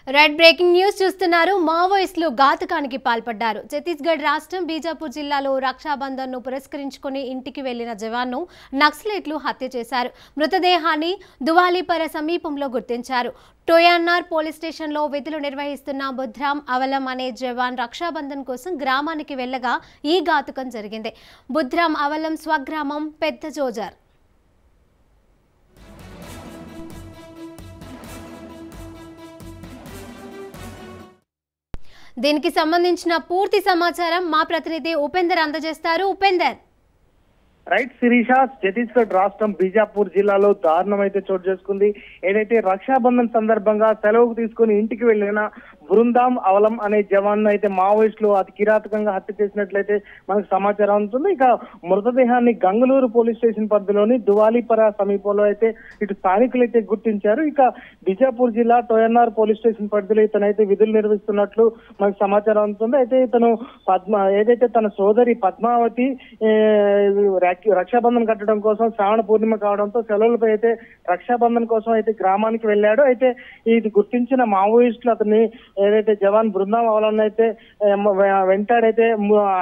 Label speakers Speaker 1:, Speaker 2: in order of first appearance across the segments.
Speaker 1: Red breaking news చూస్తున్నారు. మావోయిస్టులు ఘాతుకానికి పాల్పడ్డారు. ఛత్తీస్గఢ్ రాష్ట్రం బీజాపూర్ జిల్లాలో రక్షాబంధన్ను పురస్కరించుకుని ఇంటికి వెళ్లిన జవాన్ను నక్సలైట్లు హత్య చేశారు. మృతదేహాన్ని దువాలీపర సమీపంలో గుర్తించారు. టోయన్నార్ పోలీస్ స్టేషన్లో విధులు నిర్వహిస్తున్న బుధ్రామ్ అవలం అనే జవాన్ రక్షాబంధన్ కోసం గ్రామానికి వెళ్లగా ఈ ఘాతుకం జరిగింది. బుధ్రామ్ అవలం స్వగ్రామం పెద్ద జోజర్. దీనికి సంబంధించిన పూర్తి సమాచారం మా ప్రతినిధి ఉపేందర్ అందజేస్తారు. ఉపేందర్.
Speaker 2: రైట్ శిరీష, ఛత్తీస్గఢ్ రాష్ట్రం బీజాపూర్ జిల్లాలో దారుణం అయితే చోటు చేసుకుంది. ఏదైతే రక్షాబంధన్ సందర్భంగా సెలవుకు తీసుకుని ఇంటికి వెళ్లిన బృందాం అవలం అనే జవాన్ అయితే మావోయిస్టులు అతి కిరాతకంగా హత్య చేసినట్లయితే మనకు సమాచారం ఉంటుంది. ఇక మృతదేహాన్ని గంగళూరు పోలీస్ స్టేషన్ పరిధిలోని దువాలీపర సమీపంలో అయితే ఇటు స్థానికులు అయితే గుర్తించారు. ఇక బీజాపూర్ జిల్లా టోయన్నార్ పోలీస్ స్టేషన్ పరిధిలో ఇతనైతే విధులు నిర్వహిస్తున్నట్లు మనకు సమాచారం ఉంటుంది. అయితే ఇతను ఏదైతే తన సోదరి పద్మావతి రక్షాబంధన్ కట్టడం కోసం శ్రావణ పూర్ణిమ కావడంతో సెలవులపై అయితే రక్షాబంధన్ కోసం అయితే గ్రామానికి వెళ్ళాడు. అయితే ఇది గుర్తించిన మావోయిస్టులు అతన్ని ఏదైతే జవాన్ బృందం అవలంలో అయితే వెంటాడైతే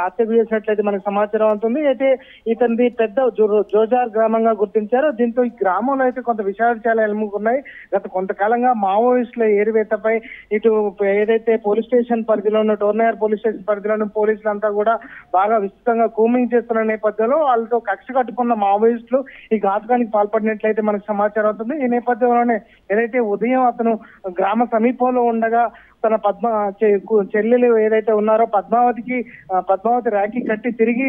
Speaker 2: హత్య చేసినట్లయితే మనకు సమాచారం అవుతుంది. అయితే ఇతనిది పెద్ద జోజార్ గ్రామంగా గుర్తించారు. దీంతో ఈ గ్రామంలో అయితే కొంత విషయాలు ఎలుముకున్నాయి. గత కొంతకాలంగా మావోయిస్టుల ఏరివేతపై ఇటు ఏదైతే పోలీస్ స్టేషన్ పరిధిలో ఉన్న టోర్నయర్ పోలీస్ స్టేషన్ పరిధిలోని పోలీసులంతా కూడా బాగా విస్తృతంగా కూమింగ్ చేస్తున్న నేపథ్యంలో వాళ్ళతో కక్ష కట్టుకున్న మావోయిస్టులు ఈ ఘాతుకానికి పాల్పడినట్లయితే మనకు సమాచారం అవుతుంది. ఈ నేపథ్యంలోనే ఏదైతే ఉదయం అతను గ్రామ సమీపంలో ఉండగా తన చెల్లెలు ఏదైతే ఉన్నారో పద్మావతి రాఖీ కట్టి తిరిగి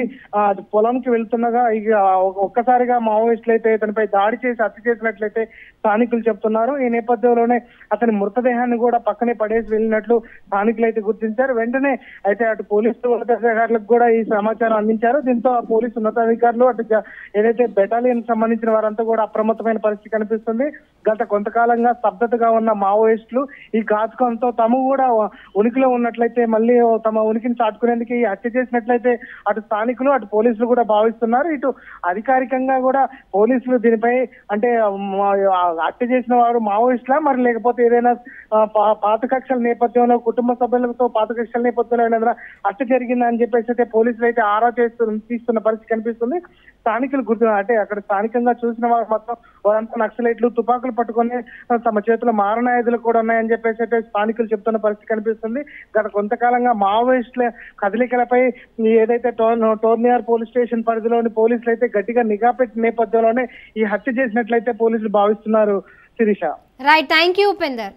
Speaker 2: పొలంకి వెళ్తుండగా ఇక ఒక్కసారిగా మావోయిస్టులు అయితే ఇతనిపై దాడి చేసి హత్య చేసినట్లయితే స్థానికులు చెప్తున్నారు. ఈ నేపథ్యంలోనే అతని మృతదేహాన్ని కూడా పక్కనే పడేసి వెళ్ళినట్లు స్థానికులు అయితే గుర్తించారు. వెంటనే అయితే అటు పోలీసు ఉన్నతాధికారులకు కూడా ఈ సమాచారం అందించారు. దీంతో ఆ పోలీసు ఉన్నతాధికారులు అటు ఏదైతే బెటాలియన్ సంబంధించిన వారంతా కూడా అప్రమత్తమైన పరిస్థితి కనిపిస్తుంది. గత కొంతకాలంగా స్తబ్దతగా ఉన్న మావోయిస్టులు ఈ ఘాతుకంతో తాము కూడా ఉనికిలో ఉన్నట్లయితే మళ్ళీ తమ ఉనికిని చాటుకునేందుకు ఈ హత్య చేసినట్లయితే అటు స్థానికులు అటు పోలీసులు కూడా భావిస్తున్నారు. ఇటు అధికారికంగా కూడా పోలీసులు దీనిపై అంటే హత్య చేసిన వారు మావోయిస్టులా మరి లేకపోతే ఏదైనా పాత కక్షల నేపథ్యంలో కుటుంబ సభ్యులతో పాత కక్షల నేపథ్యంలో ఏదైనా హత్య జరిగిందని చెప్పేసి అయితే పోలీసులు అయితే ఆరా తీస్తున్న పరిస్థితి కనిపిస్తుంది. స్థానికులు అంటే అక్కడ స్థానికంగా చూసిన వారు మొత్తం వారంతా నక్సలైట్లు తుపాకులు పట్టుకొని తమ చేతుల్లో మారణాయుధాలు కూడా ఉన్నాయని చెప్పేసి అయితే స్థానికులు చెప్తున్న పరిస్థితి కనిపిస్తుంది. గత కొంతకాలంగా మావోయిస్టుల కదలికలపై ఏదైతే టోర్నియార్ పోలీస్ స్టేషన్ పరిధిలోని పోలీసులు అయితే గట్టిగా నిఘా పెట్టిన నేపథ్యంలోనే ఈ హత్య చేసినట్లయితే పోలీసులు భావిస్తున్నారు. Shirisha.
Speaker 1: Right, thank you Upender.